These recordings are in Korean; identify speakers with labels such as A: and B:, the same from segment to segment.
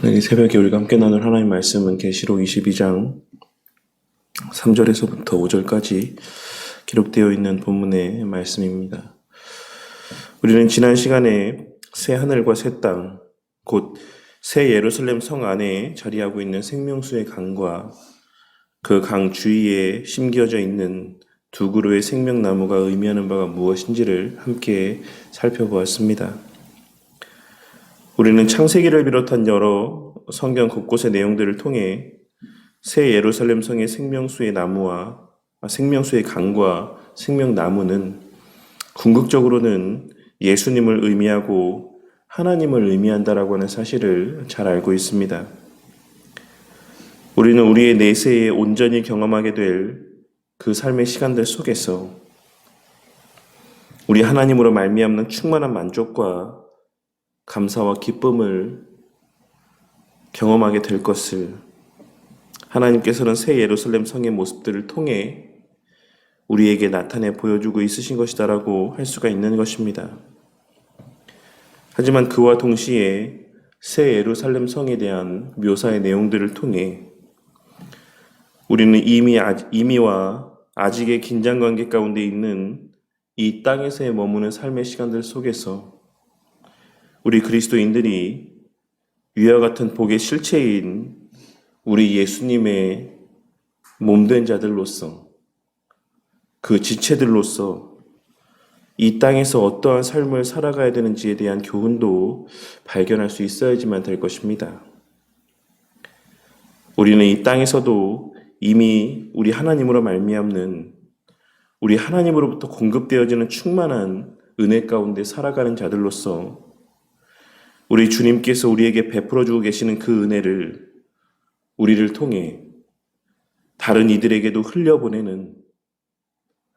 A: 이 새벽에 우리가 함께 나눌 하나님의 말씀은 계시록 22장 3절에서부터 5절까지 기록되어 있는 본문의 말씀입니다. 우리는 지난 시간에 새 하늘과 새 땅, 곧 새 예루살렘 성 안에 자리하고 있는 생명수의 강과 그 강 주위에 심겨져 있는 두 그루의 생명나무가 의미하는 바가 무엇인지를 함께 살펴보았습니다. 우리는 창세기를 비롯한 여러 성경 곳곳의 내용들을 통해 새 예루살렘 성의 생명수의 강과 생명나무는 궁극적으로는 예수님을 의미하고 하나님을 의미한다라고 하는 사실을 잘 알고 있습니다. 우리는 우리의 내세에 온전히 경험하게 될 그 삶의 시간들 속에서 우리 하나님으로 말미암는 충만한 만족과 감사와 기쁨을 경험하게 될 것을 하나님께서는 새 예루살렘 성의 모습들을 통해 우리에게 나타내 보여주고 있으신 것이다라고 할 수가 있는 것입니다. 하지만 그와 동시에 새 예루살렘 성에 대한 묘사의 내용들을 통해 우리는 이미와 아직의 긴장관계 가운데 있는 이 땅에서의 머무는 삶의 시간들 속에서 우리 그리스도인들이 위와 같은 복의 실체인 우리 예수님의 몸된 자들로서 그 지체들로서 이 땅에서 어떠한 삶을 살아가야 되는지에 대한 교훈도 발견할 수 있어야지만 될 것입니다. 우리는 이 땅에서도 이미 우리 하나님으로 말미암는 우리 하나님으로부터 공급되어지는 충만한 은혜 가운데 살아가는 자들로서 우리 주님께서 우리에게 베풀어주고 계시는 그 은혜를 우리를 통해 다른 이들에게도 흘려보내는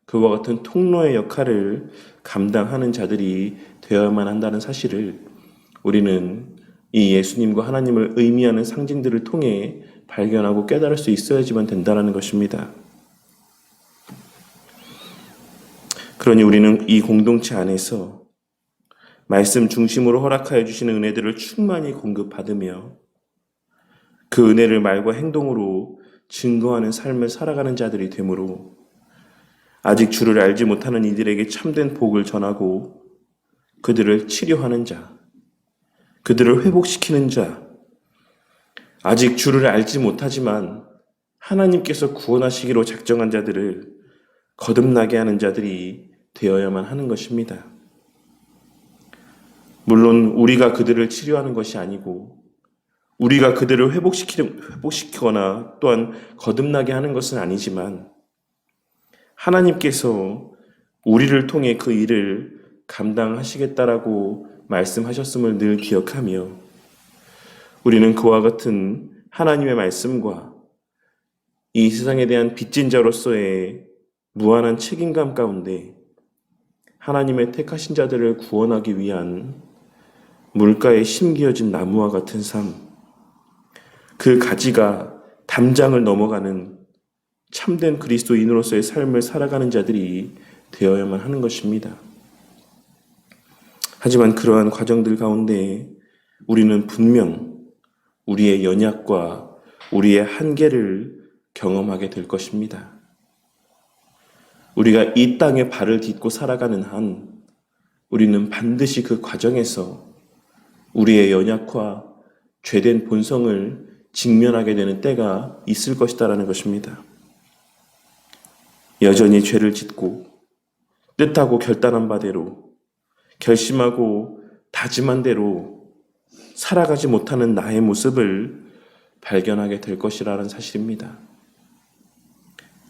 A: 그와 같은 통로의 역할을 감당하는 자들이 되어야만 한다는 사실을 우리는 이 예수님과 하나님을 의미하는 상징들을 통해 발견하고 깨달을 수 있어야지만 된다는 것입니다. 그러니 우리는 이 공동체 안에서 말씀 중심으로 허락하여 주시는 은혜들을 충만히 공급받으며 그 은혜를 말과 행동으로 증거하는 삶을 살아가는 자들이 되므로 아직 주를 알지 못하는 이들에게 참된 복을 전하고 그들을 치료하는 자, 그들을 회복시키는 자, 아직 주를 알지 못하지만 하나님께서 구원하시기로 작정한 자들을 거듭나게 하는 자들이 되어야만 하는 것입니다. 물론 우리가 그들을 치료하는 것이 아니고 우리가 그들을 회복시키거나 또한 거듭나게 하는 것은 아니지만 하나님께서 우리를 통해 그 일을 감당하시겠다라고 말씀하셨음을 늘 기억하며 우리는 그와 같은 하나님의 말씀과 이 세상에 대한 빚진 자로서의 무한한 책임감 가운데 하나님의 택하신 자들을 구원하기 위한 물가에 심기어진 나무와 같은 삶, 그 가지가 담장을 넘어가는 참된 그리스도인으로서의 삶을 살아가는 자들이 되어야만 하는 것입니다. 하지만 그러한 과정들 가운데 우리는 분명 우리의 연약과 우리의 한계를 경험하게 될 것입니다. 우리가 이 땅에 발을 딛고 살아가는 한 우리는 반드시 그 과정에서 우리의 연약과 죄된 본성을 직면하게 되는 때가 있을 것이다라는 것입니다. 여전히 죄를 짓고 뜻하고 결단한 바대로 결심하고 다짐한 대로 살아가지 못하는 나의 모습을 발견하게 될 것이라는 사실입니다.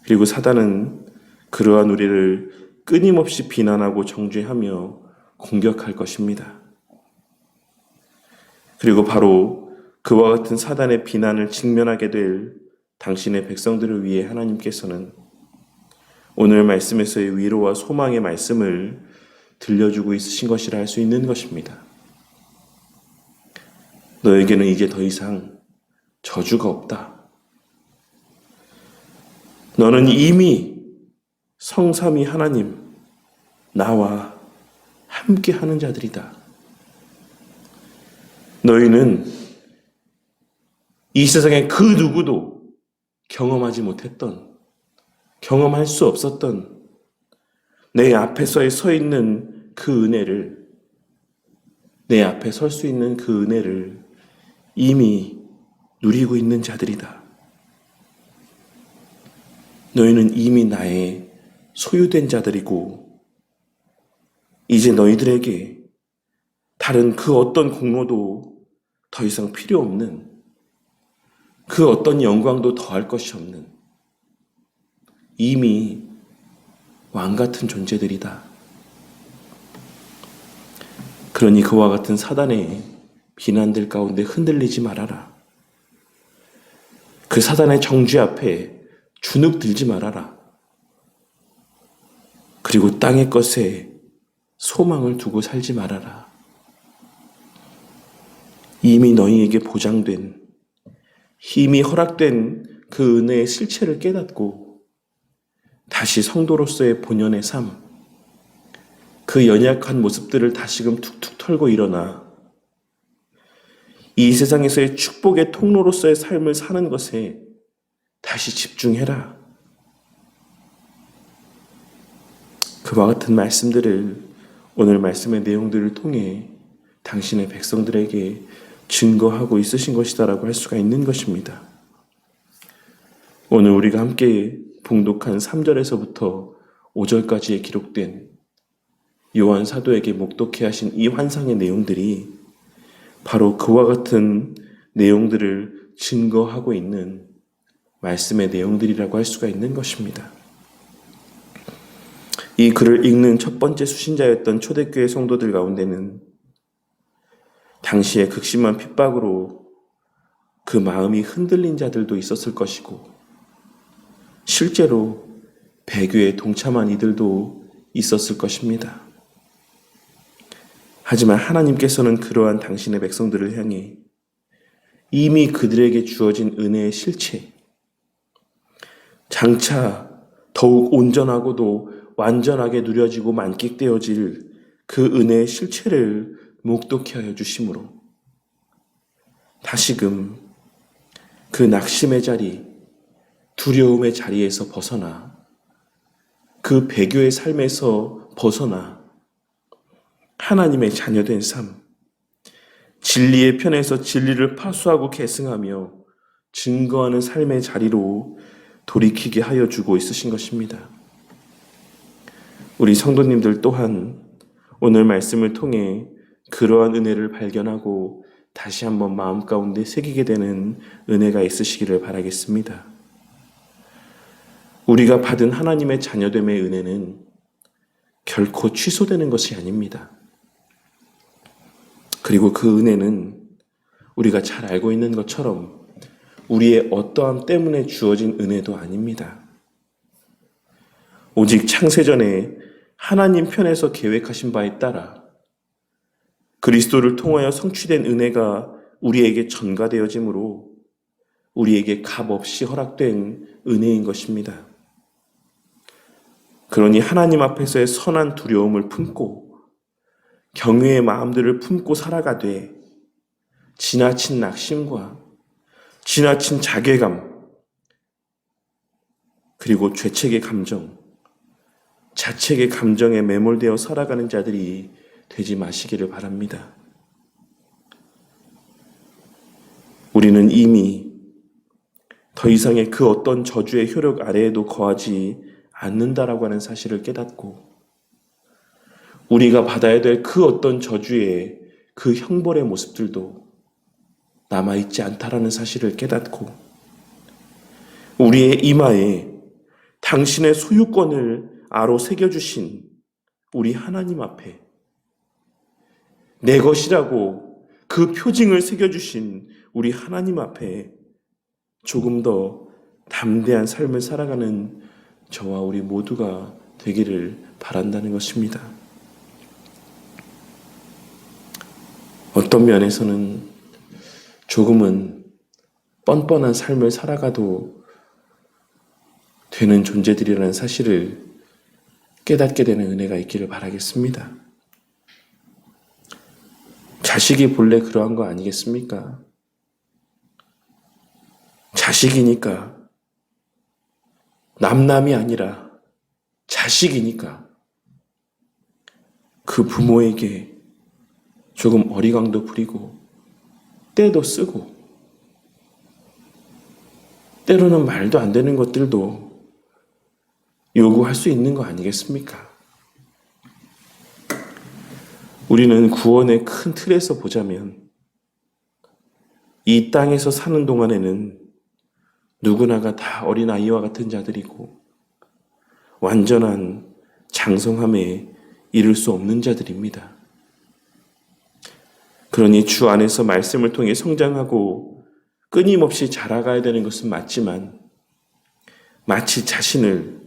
A: 그리고 사단은 그러한 우리를 끊임없이 비난하고 정죄하며 공격할 것입니다. 그리고 바로 그와 같은 사단의 비난을 직면하게 될 당신의 백성들을 위해 하나님께서는 오늘 말씀에서의 위로와 소망의 말씀을 들려주고 있으신 것이라 할 수 있는 것입니다. 너에게는 이제 더 이상 저주가 없다. 너는 이미 성삼위 하나님, 나와 함께 하는 자들이다. 너희는 이 세상에 그 누구도 경험하지 못했던, 경험할 수 없었던 내 앞에 서 있는 그 은혜를, 내 앞에 설 수 있는 그 은혜를 이미 누리고 있는 자들이다. 너희는 이미 나의 소유된 자들이고, 이제 너희들에게 다른 그 어떤 공로도 더 이상 필요 없는, 그 어떤 영광도 더할 것이 없는 이미 왕 같은 존재들이다. 그러니 그와 같은 사단의 비난들 가운데 흔들리지 말아라. 그 사단의 정죄 앞에 주눅 들지 말아라. 그리고 땅의 것에 소망을 두고 살지 말아라. 이미 너희에게 보장된, 이미 허락된 그 은혜의 실체를 깨닫고 다시 성도로서의 본연의 삶, 그 연약한 모습들을 다시금 툭툭 털고 일어나 이 세상에서의 축복의 통로로서의 삶을 사는 것에 다시 집중해라. 그와 같은 말씀들을 오늘 말씀의 내용들을 통해 당신의 백성들에게 증거하고 있으신 것이다라고 할 수가 있는 것입니다. 오늘 우리가 함께 봉독한 3절에서부터 5절까지에 기록된 요한 사도에게 목독해 하신 이 환상의 내용들이 바로 그와 같은 내용들을 증거하고 있는 말씀의 내용들이라고 할 수가 있는 것입니다. 이 글을 읽는 첫 번째 수신자였던 초대교회 성도들 가운데는 당시에 극심한 핍박으로 그 마음이 흔들린 자들도 있었을 것이고, 실제로 배교에 동참한 이들도 있었을 것입니다. 하지만 하나님께서는 그러한 당신의 백성들을 향해 이미 그들에게 주어진 은혜의 실체, 장차 더욱 온전하고도 완전하게 누려지고 만끽되어질 그 은혜의 실체를 목독해 하여 주심으로 다시금 그 낙심의 자리, 두려움의 자리에서 벗어나 그 배교의 삶에서 벗어나 하나님의 자녀된 삶, 진리의 편에서 진리를 파수하고 계승하며 증거하는 삶의 자리로 돌이키게 하여 주고 있으신 것입니다. 우리 성도님들 또한 오늘 말씀을 통해 그러한 은혜를 발견하고 다시 한번 마음 가운데 새기게 되는 은혜가 있으시기를 바라겠습니다. 우리가 받은 하나님의 자녀됨의 은혜는 결코 취소되는 것이 아닙니다. 그리고 그 은혜는 우리가 잘 알고 있는 것처럼 우리의 어떠함 때문에 주어진 은혜도 아닙니다. 오직 창세전에 하나님 편에서 계획하신 바에 따라 그리스도를 통하여 성취된 은혜가 우리에게 전가되어지므로 우리에게 값없이 허락된 은혜인 것입니다. 그러니 하나님 앞에서의 선한 두려움을 품고 경외의 마음들을 품고 살아가되 지나친 낙심과 지나친 자괴감 그리고 죄책의 감정, 자책의 감정에 매몰되어 살아가는 자들이 되지 마시기를 바랍니다. 우리는 이미 더 이상의 그 어떤 저주의 효력 아래에도 거하지 않는다라고 하는 사실을 깨닫고 우리가 받아야 될 그 어떤 저주의 그 형벌의 모습들도 남아있지 않다라는 사실을 깨닫고 우리의 이마에 당신의 소유권을 아로 새겨주신 우리 하나님 앞에 내 것이라고 그 표징을 새겨주신 우리 하나님 앞에 조금 더 담대한 삶을 살아가는 저와 우리 모두가 되기를 바란다는 것입니다. 어떤 면에서는 조금은 뻔뻔한 삶을 살아가도 되는 존재들이라는 사실을 깨닫게 되는 은혜가 있기를 바라겠습니다. 자식이 본래 그러한 거 아니겠습니까? 자식이니까, 남남이 아니라 자식이니까 그 부모에게 조금 어리광도 부리고 때도 쓰고 때로는 말도 안 되는 것들도 요구할 수 있는 거 아니겠습니까? 우리는 구원의 큰 틀에서 보자면 이 땅에서 사는 동안에는 누구나가 다 어린아이와 같은 자들이고 완전한 장성함에 이를 수 없는 자들입니다. 그러니 주 안에서 말씀을 통해 성장하고 끊임없이 자라가야 되는 것은 맞지만 마치 자신을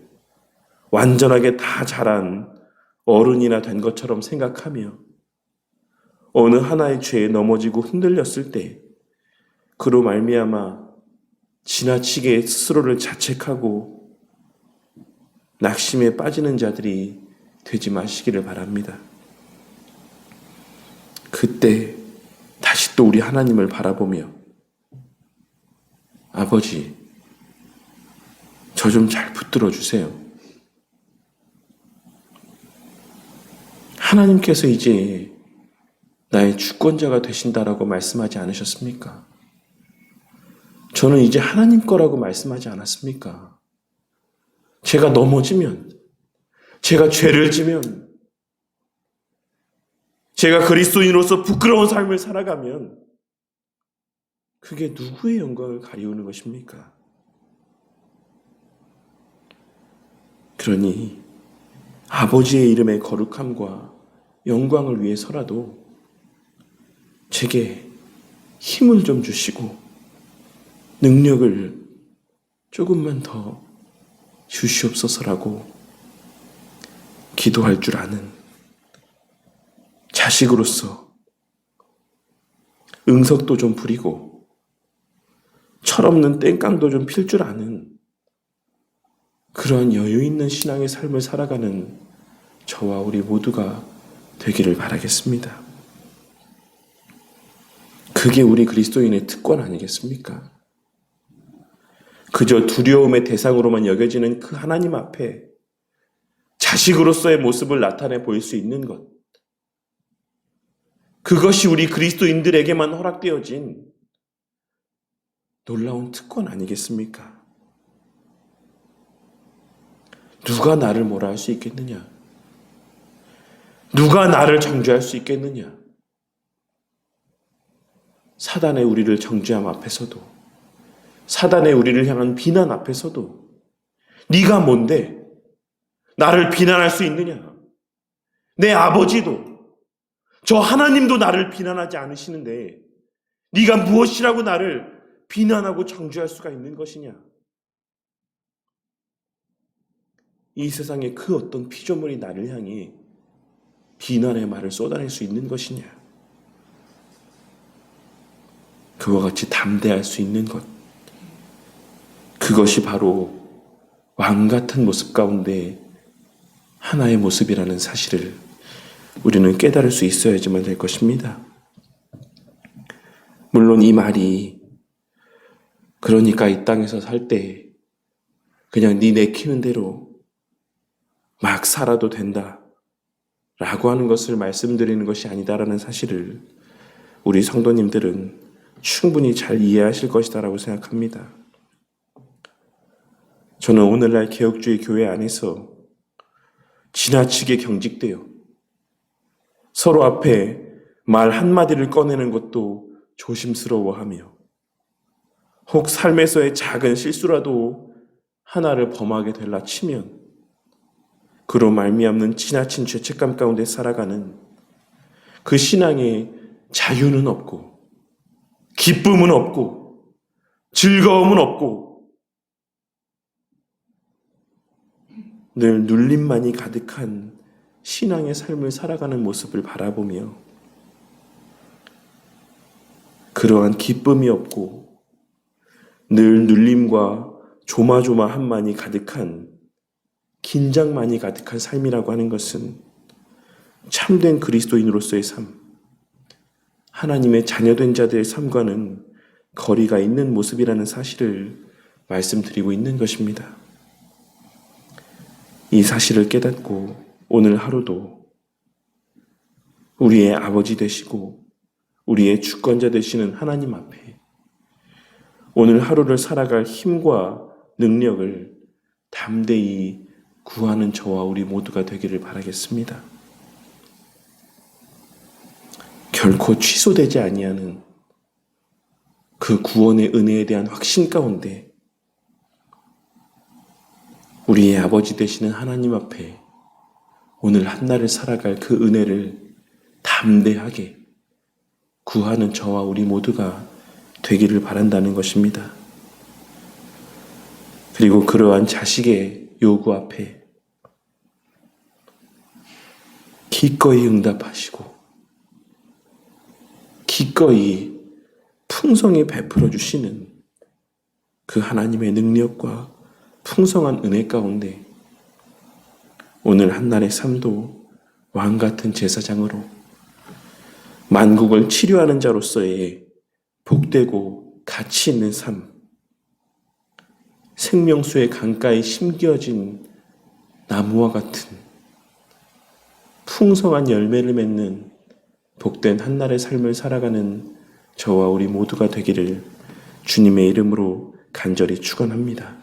A: 완전하게 다 자란 어른이나 된 것처럼 생각하며 어느 하나의 죄에 넘어지고 흔들렸을 때 그로 말미암아 지나치게 스스로를 자책하고 낙심에 빠지는 자들이 되지 마시기를 바랍니다. 그때 다시 또 우리 하나님을 바라보며 아버지, 저 좀 잘 붙들어 주세요. 하나님께서 이제 나의 주권자가 되신다라고 말씀하지 않으셨습니까? 저는 이제 하나님 거라고 말씀하지 않았습니까? 제가 넘어지면, 제가 죄를 지면, 제가 그리스도인으로서 부끄러운 삶을 살아가면 그게 누구의 영광을 가리우는 것입니까? 그러니 아버지의 이름의 거룩함과 영광을 위해서라도 제게 힘을 좀 주시고 능력을 조금만 더 주시옵소서라고 기도할 줄 아는 자식으로서 응석도 좀 부리고 철없는 땡깡도 좀 필 줄 아는 그러한 여유 있는 신앙의 삶을 살아가는 저와 우리 모두가 되기를 바라겠습니다. 그게 우리 그리스도인의 특권 아니겠습니까? 그저 두려움의 대상으로만 여겨지는 그 하나님 앞에 자식으로서의 모습을 나타내 보일 수 있는 것. 그것이 우리 그리스도인들에게만 허락되어진 놀라운 특권 아니겠습니까? 누가 나를 뭐라 할 수 있겠느냐? 누가 나를 정죄할 수 있겠느냐? 사단의 우리를 정죄함 앞에서도, 사단의 우리를 향한 비난 앞에서도 네가 뭔데 나를 비난할 수 있느냐? 내 아버지도 저 하나님도 나를 비난하지 않으시는데 네가 무엇이라고 나를 비난하고 정죄할 수가 있는 것이냐? 이 세상에 그 어떤 피조물이 나를 향해 비난의 말을 쏟아낼 수 있는 것이냐? 그와 같이 담대할 수 있는 것. 그것이 바로 왕 같은 모습 가운데 하나의 모습이라는 사실을 우리는 깨달을 수 있어야지만 될 것입니다. 물론 이 말이 그러니까 이 땅에서 살 때 그냥 네 내키는 대로 막 살아도 된다 라고 하는 것을 말씀드리는 것이 아니다라는 사실을 우리 성도님들은 충분히 잘 이해하실 것이다라고 생각합니다. 저는 오늘날 개혁주의 교회 안에서 지나치게 경직되어 서로 앞에 말 한마디를 꺼내는 것도 조심스러워하며 혹 삶에서의 작은 실수라도 하나를 범하게 될라 치면 그로 말미암는 지나친 죄책감 가운데 살아가는 그 신앙에 자유는 없고 기쁨은 없고 즐거움은 없고 늘 눌림만이 가득한 신앙의 삶을 살아가는 모습을 바라보며 그러한 기쁨이 없고 늘 눌림과 조마조마함만이 가득한 긴장만이 가득한 삶이라고 하는 것은 참된 그리스도인으로서의 삶, 하나님의 자녀된 자들의 삶과는 거리가 있는 모습이라는 사실을 말씀드리고 있는 것입니다. 이 사실을 깨닫고 오늘 하루도 우리의 아버지 되시고 우리의 주권자 되시는 하나님 앞에 오늘 하루를 살아갈 힘과 능력을 담대히 구하는 저와 우리 모두가 되기를 바라겠습니다. 결코 취소되지 아니하는 그 구원의 은혜에 대한 확신 가운데 우리의 아버지 되시는 하나님 앞에 오늘 한날을 살아갈 그 은혜를 담대하게 구하는 저와 우리 모두가 되기를 바란다는 것입니다. 그리고 그러한 자식의 요구 앞에 기꺼이 응답하시고 기꺼이 풍성히 베풀어 주시는 그 하나님의 능력과 풍성한 은혜 가운데 오늘 한날의 삶도 왕같은 제사장으로 만국을 치료하는 자로서의 복되고 가치 있는 삶, 생명수의 강가에 심겨진 나무와 같은 풍성한 열매를 맺는 복된 한날의 삶을 살아가는 저와 우리 모두가 되기를 주님의 이름으로 간절히 축원합니다.